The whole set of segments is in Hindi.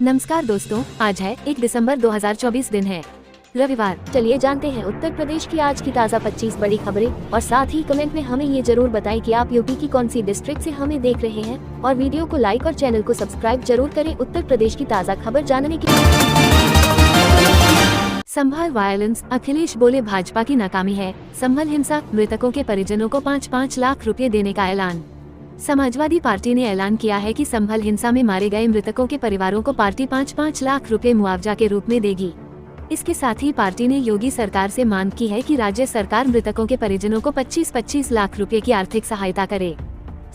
नमस्कार दोस्तों, आज है 1 दिसंबर 2024 दिन है रविवार। चलिए जानते हैं उत्तर प्रदेश की आज की ताज़ा 25 बड़ी खबरें और साथ ही कमेंट में हमें ये जरूर बताएं कि आप यूपी की कौन सी डिस्ट्रिक्ट से हमें देख रहे हैं और वीडियो को लाइक और चैनल को सब्सक्राइब जरूर करें उत्तर प्रदेश की ताज़ा खबर जानने के लिए। संभल वायलेंस, अखिलेश बोले भाजपा की नाकामी है। संभल हिंसा, मृतकों के परिजनों को 5-5 लाख रुपए देने का ऐलान। समाजवादी पार्टी ने ऐलान किया है कि संभल हिंसा में मारे गए मृतकों के परिवारों को पार्टी 5-5 लाख रुपए मुआवजा के रूप में देगी। इसके साथ ही पार्टी ने योगी सरकार से मांग की है कि राज्य सरकार मृतकों के परिजनों को 25-25 लाख रुपए की आर्थिक सहायता करे।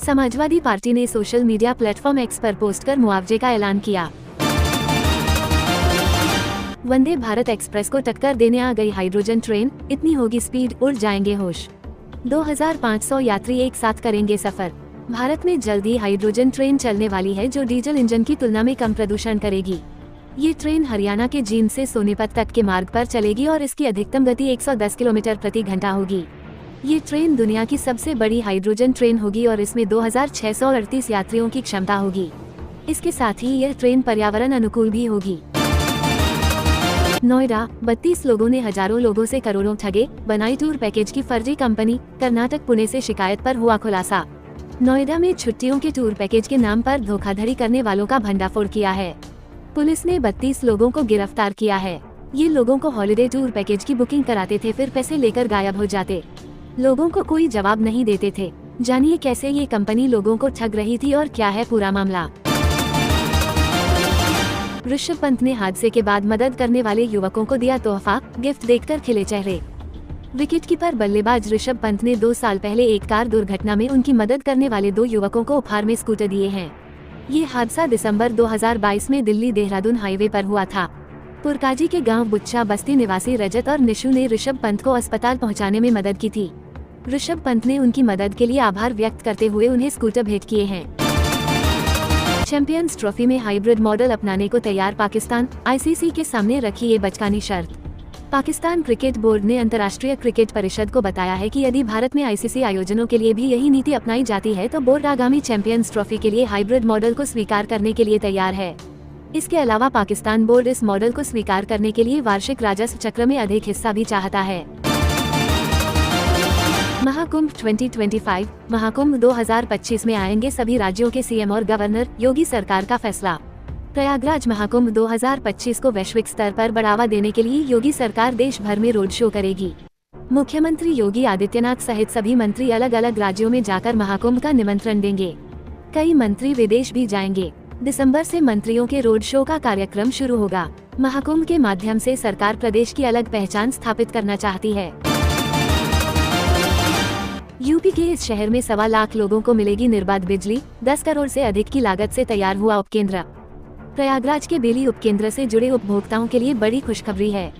समाजवादी पार्टी ने सोशल मीडिया प्लेटफॉर्म एक्स पर पोस्ट कर मुआवजे का ऐलान किया। वंदे भारत एक्सप्रेस को टक्कर देने आ गई हाइड्रोजन ट्रेन, इतनी होगी स्पीड, उड़ जाएंगे होश। 2500 यात्री एक साथ करेंगे सफर। भारत में जल्द ही हाइड्रोजन ट्रेन चलने वाली है जो डीजल इंजन की तुलना में कम प्रदूषण करेगी। ये ट्रेन हरियाणा के जींद से सोनीपत तक के मार्ग पर चलेगी और इसकी अधिकतम गति 110 किलोमीटर प्रति घंटा होगी। ये ट्रेन दुनिया की सबसे बड़ी हाइड्रोजन ट्रेन होगी और इसमें 2638 यात्रियों की क्षमता होगी। इसके साथ ही यह ट्रेन पर्यावरण अनुकूल भी होगी। नोएडा, 32 लोगों ने हजारों लोगों से करोड़ों ठगे, बनाई टूर पैकेज की फर्जी कंपनी। कर्नाटक पुणे से शिकायत पर हुआ खुलासा। नोएडा में छुट्टियों के टूर पैकेज के नाम पर धोखाधड़ी करने वालों का भंडाफोड़ किया है। पुलिस ने 32 लोगों को गिरफ्तार किया है। ये लोगों को हॉलिडे टूर पैकेज की बुकिंग कराते थे, फिर पैसे लेकर गायब हो जाते। लोगों को कोई जवाब नहीं देते थे। जानिए कैसे ये कंपनी लोगों को ठग रही थी और क्या है पूरा मामला। ऋषभ पंत ने हादसे के बाद मदद करने वाले युवकों को दिया तोहफा, गिफ्ट देखकर खिले चेहरे। विकेटकीपर बल्लेबाज ऋषभ पंत ने 2 साल पहले एक कार दुर्घटना में उनकी मदद करने वाले 2 युवकों को उपहार में स्कूटर दिए हैं। ये हादसा दिसंबर 2022 में दिल्ली देहरादून हाईवे पर हुआ था। पुरकाजी के गांव बुच्छा बस्ती निवासी रजत और निशु ने ऋषभ पंत को अस्पताल पहुंचाने में मदद की थी। ऋषभ पंत ने उनकी मदद के लिए आभार व्यक्त करते हुए उन्हें स्कूटर भेंट किए हैं। चैंपियंस ट्रॉफी में हाइब्रिड मॉडल अपनाने को तैयार पाकिस्तान, आईसीसी के सामने रखी ये बचकानी शर्त। पाकिस्तान क्रिकेट बोर्ड ने अंतर्राष्ट्रीय क्रिकेट परिषद को बताया है कि यदि भारत में आईसीसी आयोजनों के लिए भी यही नीति अपनाई जाती है तो बोर्ड आगामी चैंपियंस ट्रॉफी के लिए हाइब्रिड मॉडल को स्वीकार करने के लिए तैयार है। इसके अलावा पाकिस्तान बोर्ड इस मॉडल को स्वीकार करने के लिए वार्षिक राजस्व चक्र में अधिक हिस्सा भी चाहता है। महाकुंभ 2025, महाकुंभ 2025 में आएंगे सभी राज्यों के सीएम और गवर्नर, योगी सरकार का फैसला। प्रयागराज महाकुंभ 2025 को वैश्विक स्तर पर बढ़ावा देने के लिए योगी सरकार देश भर में रोड शो करेगी। मुख्यमंत्री योगी आदित्यनाथ सहित सभी मंत्री अलग अलग राज्यों में जाकर महाकुंभ का निमंत्रण देंगे। कई मंत्री विदेश भी जाएंगे। दिसंबर से मंत्रियों के रोड शो का कार्यक्रम शुरू होगा। महाकुंभ के माध्यम से सरकार प्रदेश की अलग पहचान स्थापित करना चाहती है। यूपी के इस शहर में 1.25 लाख लोगों को मिलेगी निर्बाध बिजली। 10 करोड़ से अधिक की लागत से तैयार हुआ उपकेंद्र। प्रयागराज के बेली उपकेंद्र से जुड़े उपभोक्ताओं के लिए बड़ी खुशखबरी है।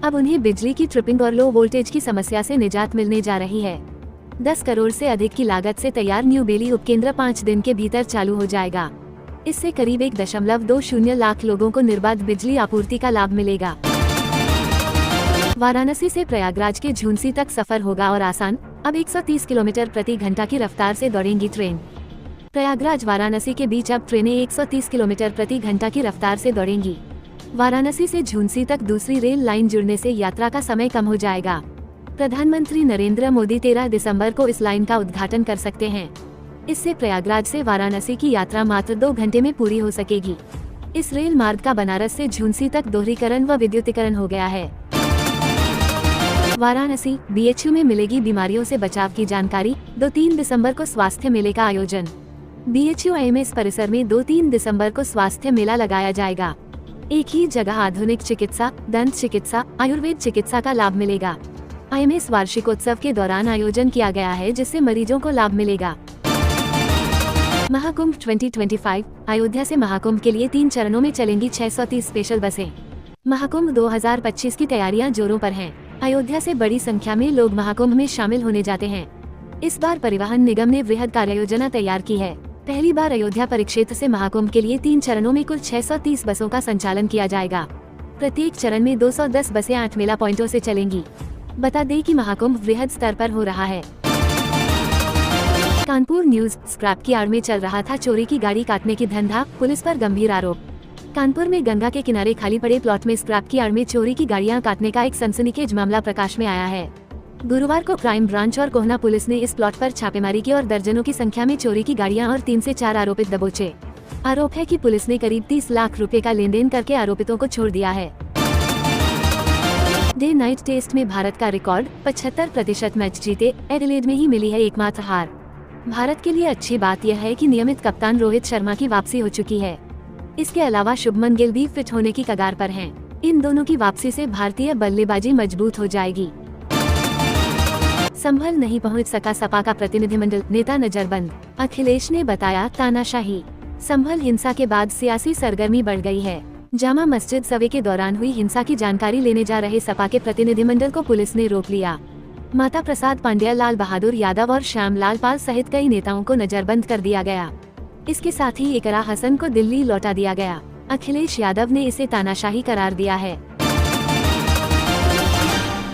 अब उन्हें बिजली की ट्रिपिंग और लो वोल्टेज की समस्या से निजात मिलने जा रही है। 10 करोड़ से अधिक की लागत से तैयार न्यू बेली उपकेंद्र 5 दिन के भीतर चालू हो जाएगा। इससे करीब 1.20 लाख लोगों को निर्बाध बिजली आपूर्ति का लाभ मिलेगा। वाराणसी से प्रयागराज के झुंसी तक सफर होगा और आसान। अब 130 किलोमीटर प्रति घंटा की रफ्तार से दौड़ेंगी ट्रेन। प्रयागराज वाराणसी के बीच अब ट्रेनें 130 किलोमीटर प्रति घंटा की रफ्तार से दौड़ेंगी। वाराणसी से झुंसी तक दूसरी रेल लाइन जुड़ने से यात्रा का समय कम हो जाएगा। प्रधानमंत्री नरेंद्र मोदी 13 दिसंबर को इस लाइन का उद्घाटन कर सकते हैं। इससे प्रयागराज से वाराणसी की यात्रा मात्र 2 घंटे में पूरी हो सकेगी। इस रेल मार्ग का बनारस से झुंसी तक दोहरीकरण व विद्युतीकरण हो गया है। वाराणसी बीएचयू में मिलेगी बीमारियों से बचाव की जानकारी। 2-3 दिसंबर को स्वास्थ्य मेले का आयोजन। बीएचयू आईएमएस परिसर में 2-3 दिसंबर को स्वास्थ्य मेला लगाया जाएगा। एक ही जगह आधुनिक चिकित्सा, दंत चिकित्सा, आयुर्वेद चिकित्सा का लाभ मिलेगा। आईएमएस वार्षिकोत्सव के दौरान आयोजन किया गया है जिससे मरीजों को लाभ मिलेगा। महाकुंभ 2025, अयोध्या से महाकुंभ के लिए 3 चरणों में चलेंगी 630 स्पेशल बसें। महाकुंभ 2025 की तैयारियां जोरों पर हैं। अयोध्या से बड़ी संख्या में लोग महाकुंभ में शामिल होने जाते हैं। इस बार परिवहन निगम ने वृहद कार्ययोजना तैयार की है। पहली बार अयोध्या परिक्षेत्र से महाकुंभ के लिए 3 चरणों में कुल 630 बसों का संचालन किया जाएगा। प्रत्येक चरण में 210 बसें 8 मेला पॉइंटों से चलेंगी। बता दें कि महाकुंभ वृहद स्तर पर हो रहा है। कानपुर न्यूज, स्क्रैप की आड़ में चल रहा था चोरी की गाड़ी काटने की धंधा, पुलिस पर गंभीर आरोप। कानपुर में गंगा के किनारे खाली पड़े प्लॉट में स्क्रैप की आड़ में चोरी की गाड़ियां काटने का एक सनसनीखेज मामला प्रकाश में आया है। गुरुवार को क्राइम ब्रांच और कोहना पुलिस ने इस प्लॉट पर छापेमारी की और दर्जनों की संख्या में चोरी की गाड़ियां और 3 से 4 आरोपित दबोचे। आरोप है कि पुलिस ने करीब 30 लाख रुपए का लेन देन करके आरोपितों को छोड़ दिया है। डे नाइट टेस्ट में भारत का रिकॉर्ड 75% मैच जीते, एडिलेड में ही मिली है एकमात्र हार। भारत के लिए अच्छी बात यह है कि नियमित कप्तान रोहित शर्मा की वापसी हो चुकी है। इसके अलावा शुभमन गिल भी फिट होने की कगार पर हैं। इन दोनों की वापसी से भारतीय बल्लेबाजी मजबूत हो जाएगी। संभल नहीं पहुंच सका सपा का प्रतिनिधिमंडल, नेता नजरबंद। अखिलेश ने बताया तानाशाही। संभल हिंसा के बाद सियासी सरगर्मी बढ़ गई है। जामा मस्जिद सवे के दौरान हुई हिंसा की जानकारी लेने जा रहे सपा के प्रतिनिधिमंडल को पुलिस ने रोक लिया। माता प्रसाद पांड्या, लाल बहादुर यादव और श्यामलाल पाल सहित कई नेताओं को नजरबंद कर दिया गया। इसके साथ ही इकरा हसन को दिल्ली लौटा दिया गया। अखिलेश यादव ने इसे तानाशाही करार दिया है।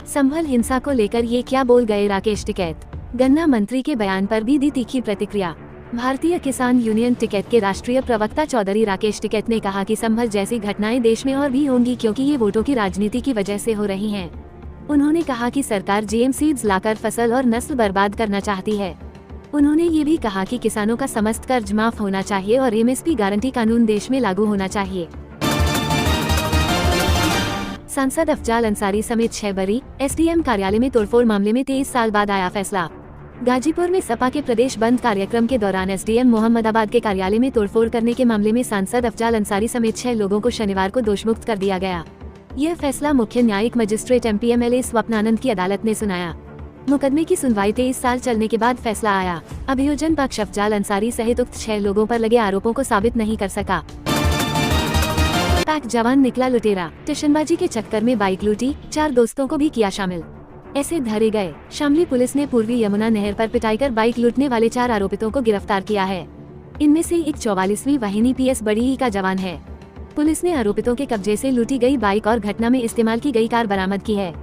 संभल हिंसा को लेकर ये क्या बोल गए राकेश टिकैत। गन्ना मंत्री के बयान पर भी दी तीखी प्रतिक्रिया। भारतीय किसान यूनियन टिकैत के राष्ट्रीय प्रवक्ता चौधरी राकेश टिकैत ने कहा कि संभल जैसी घटनाएं देश में और भी होंगी, क्योंकि ये वोटों की राजनीति की वजह से हो रही हैं। उन्होंने कहा कि सरकार जीएम सीड्स लाकर फसल और नस्ल बर्बाद करना चाहती है। उन्होंने ये भी कहा कि किसानों का समस्त कर्ज माफ होना चाहिए और एमएसपी गारंटी कानून देश में लागू होना चाहिए। सांसद अफजाल अंसारी समेत 6 बरी, एसडीएम कार्यालय में तोड़फोड़ मामले में 23 साल बाद आया फैसला। गाजीपुर में सपा के प्रदेश बंद कार्यक्रम के दौरान एसडीएम मोहम्मदाबाद के कार्यालय में तोड़फोड़ करने के मामले में सांसद अफजाल अंसारी समेत 6 लोगों को शनिवार को दोषमुक्त कर दिया गया। यह फैसला मुख्य न्यायिक मजिस्ट्रेट एमपीएमएलए स्वप्नानंद की अदालत ने सुनाया। मुकदमे की सुनवाई 23 साल चलने के बाद फैसला आया। अभियोजन पक्ष अफजाल अंसारी सहित उक्त 6 लोगों पर लगे आरोपों को साबित नहीं कर सका। पैक जवान निकला लुटेरा, टिशनबाजी के चक्कर में बाइक लूटी, 4 दोस्तों को भी किया शामिल, ऐसे धरे गए। शामली पुलिस ने पूर्वी यमुना नहर पर पिटाई कर बाइक लूटने वाले 4 आरोपितों को गिरफ्तार किया है। इनमें से एक 44वीं वाहिनी पीएस बड़ी का जवान है। पुलिस ने आरोपितों के कब्जे से लूटी गई बाइक और घटना में इस्तेमाल की गई कार बरामद की है।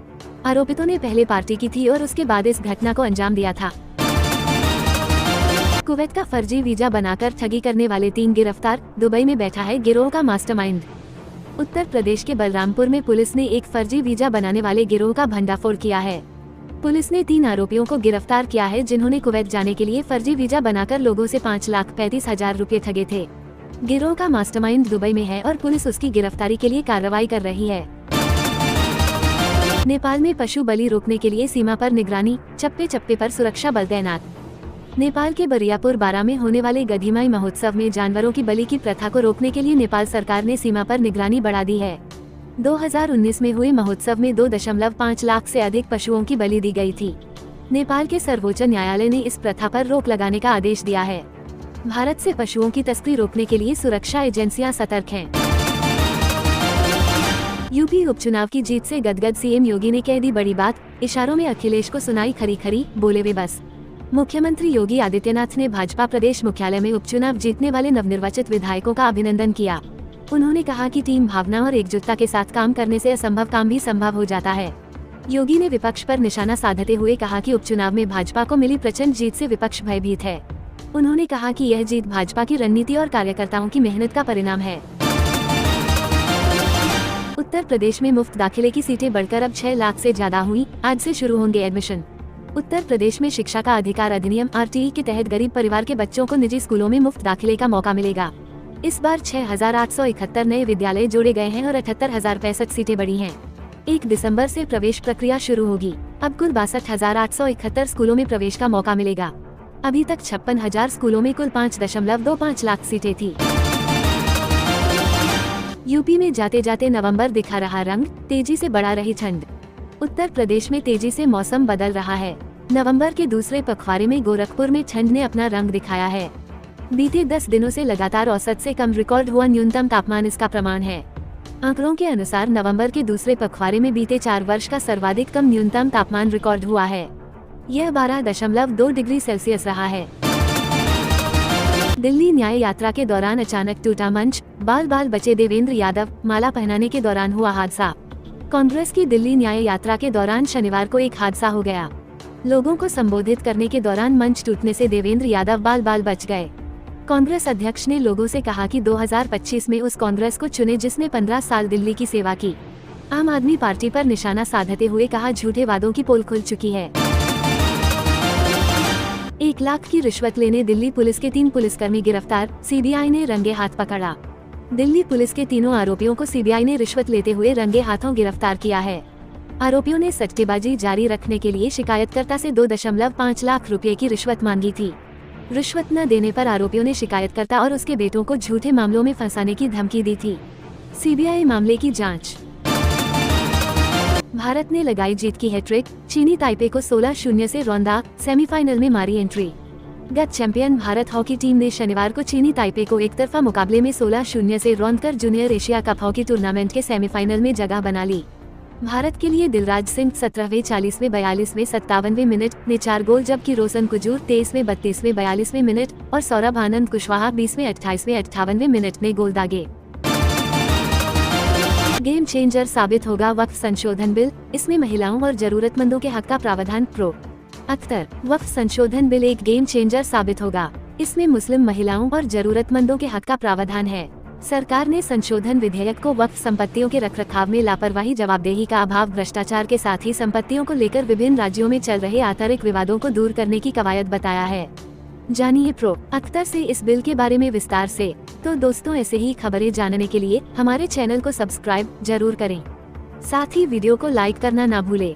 आरोपितों ने पहले पार्टी की थी और उसके बाद इस घटना को अंजाम दिया था। कुवैत का फर्जी वीजा बनाकर ठगी करने वाले 3 गिरफ्तार, दुबई में बैठा है गिरोह का मास्टरमाइंड। उत्तर प्रदेश के बलरामपुर में पुलिस ने एक फर्जी वीजा बनाने वाले गिरोह का भंडाफोड़ किया है। पुलिस ने 3 आरोपियों को गिरफ्तार किया है, जिन्होंने कुवैत जाने के लिए फर्जी वीजा बनाकर लोगों से 5,35,000 रुपए ठगे थे। गिरोह का मास्टरमाइंड दुबई में है और पुलिस उसकी गिरफ्तारी के लिए कार्रवाई कर रही है। नेपाल में पशु बलि रोकने के लिए सीमा पर निगरानी, चप्पे चप्पे पर सुरक्षा बल तैनात। नेपाल के बरियापुर बारा में होने वाले गधीमाई महोत्सव में जानवरों की बलि की प्रथा को रोकने के लिए नेपाल सरकार ने सीमा पर निगरानी बढ़ा दी है। 2019 में हुए महोत्सव में 2.5 लाख से अधिक पशुओं की बलि दी गई थी। नेपाल के सर्वोच्च न्यायालय ने इस प्रथा पर रोक लगाने का आदेश दिया है। भारत से पशुओं की तस्करी रोकने के लिए सुरक्षा एजेंसियां सतर्क हैं। यूपी उपचुनाव की जीत से गदगद सीएम योगी ने कह दी बड़ी बात, इशारों में अखिलेश को सुनाई खरी खरी, बोले वे बस। मुख्यमंत्री योगी आदित्यनाथ ने भाजपा प्रदेश मुख्यालय में उपचुनाव जीतने वाले नवनिर्वाचित विधायकों का अभिनंदन किया। उन्होंने कहा कि टीम भावना और एकजुटता के साथ काम करने से असंभव काम भी संभव हो जाता है। योगी ने विपक्ष पर निशाना साधते हुए कहा कि उपचुनाव में भाजपा को मिली प्रचंड जीत से विपक्ष भयभीत है। उन्होंने कहा कि यह जीत भाजपा की रणनीति और कार्यकर्ताओं की मेहनत का परिणाम है। उत्तर प्रदेश में मुफ्त दाखिले की सीटें बढ़कर अब 6 लाख से ज्यादा हुई, आज से शुरू होंगे एडमिशन। उत्तर प्रदेश में शिक्षा का अधिकार अधिनियम आरटीई के तहत गरीब परिवार के बच्चों को निजी स्कूलों में मुफ्त दाखिले का मौका मिलेगा। इस बार 6,871 नए विद्यालय जोड़े गए हैं और 78,065 सीटें बढ़ी हैं। 1 दिसंबर से प्रवेश प्रक्रिया शुरू होगी। अब कुल 62,871 स्कूलों में प्रवेश का मौका मिलेगा। अभी तक 56,000 स्कूलों में कुल 5.25 लाख सीटें थी। यूपी में जाते जाते नवंबर दिखा रहा रंग, तेजी से बढ़ा रही ठंड। उत्तर प्रदेश में तेजी से मौसम बदल रहा है। नवंबर के दूसरे पखवाड़े में गोरखपुर में ठंड ने अपना रंग दिखाया है। बीते 10 दिनों से लगातार औसत से कम रिकॉर्ड हुआ न्यूनतम तापमान इसका प्रमाण है। आंकड़ों के अनुसार नवंबर के दूसरे पखवाड़े में बीते 4 वर्ष का सर्वाधिक कम न्यूनतम तापमान रिकॉर्ड हुआ है। यह 12.2 डिग्री सेल्सियस रहा है। दिल्ली न्याय यात्रा के दौरान अचानक टूटा मंच, बाल बाल बचे देवेंद्र यादव, माला पहनाने के दौरान हुआ हादसा। कांग्रेस की दिल्ली न्याय यात्रा के दौरान शनिवार को एक हादसा हो गया। लोगों को संबोधित करने के दौरान मंच टूटने से देवेंद्र यादव बाल बाल बच गए। कांग्रेस अध्यक्ष ने लोगों से कहा कि 2025 में उस कांग्रेस को चुने जिसने 15 साल दिल्ली की सेवा की। आम आदमी पार्टी पर निशाना साधते हुए कहा, झूठे वादों की पोल खुल चुकी है। 1 लाख की रिश्वत लेने दिल्ली पुलिस के 3 पुलिसकर्मी गिरफ्तार, सीबीआई ने रंगे हाथ पकड़ा। दिल्ली पुलिस के तीनों आरोपियों को सीबीआई ने रिश्वत लेते हुए रंगे हाथों गिरफ्तार किया है। आरोपियों ने सट्टेबाजी जारी रखने के लिए शिकायतकर्ता से 2.5 लाख रुपए की रिश्वत मांगी थी। रिश्वत न देने पर आरोपियों ने शिकायतकर्ता और उसके बेटों को झूठे मामलों में फंसाने की धमकी दी थी। सीबीआई मामले की जांच। भारत ने लगाई जीत की हैट्रिक, चीनी ताइपे को 16-0 से रौंदा, सेमीफाइनल में मारी एंट्री। गत चैंपियन भारत हॉकी टीम ने शनिवार को चीनी ताइपे को एकतरफा मुकाबले में 16-0 से रौंदकर junior Asia cup hockey tournament के सेमीफाइनल में जगह बना ली। भारत के लिए दिलराज सिंह 17वें, 40वें, 42वें, 57वें मिनट में 4 गोल, जबकि रोशन कुजूर 23वें, 32वें, 42वें मिनट और सौरभ आनंद कुशवाहा 20वें, 28वें, 58वें मिनट में गोल दागे। गेम चेंजर साबित होगा वक्फ संशोधन बिल, इसमें महिलाओं और जरूरतमंदों के हक का प्रावधान। प्रो अख्तर, वक्फ संशोधन बिल एक गेम चेंजर साबित होगा। इसमें मुस्लिम महिलाओं और जरूरतमंदों के हक का प्रावधान है। सरकार ने संशोधन विधेयक को वक्फ संपत्तियों के रखरखाव में लापरवाही, जवाबदेही का अभाव, भ्रष्टाचार के साथ ही संपत्तियों को लेकर विभिन्न राज्यों में चल रहे आंतरिक विवादों को दूर करने की कवायद बताया है। जानिए प्रो अख्तर से इस बिल के बारे में विस्तार से। तो दोस्तों, ऐसे ही खबरें जानने के लिए हमारे चैनल को सब्सक्राइब जरूर करें, साथ ही वीडियो को लाइक करना ना भूलें।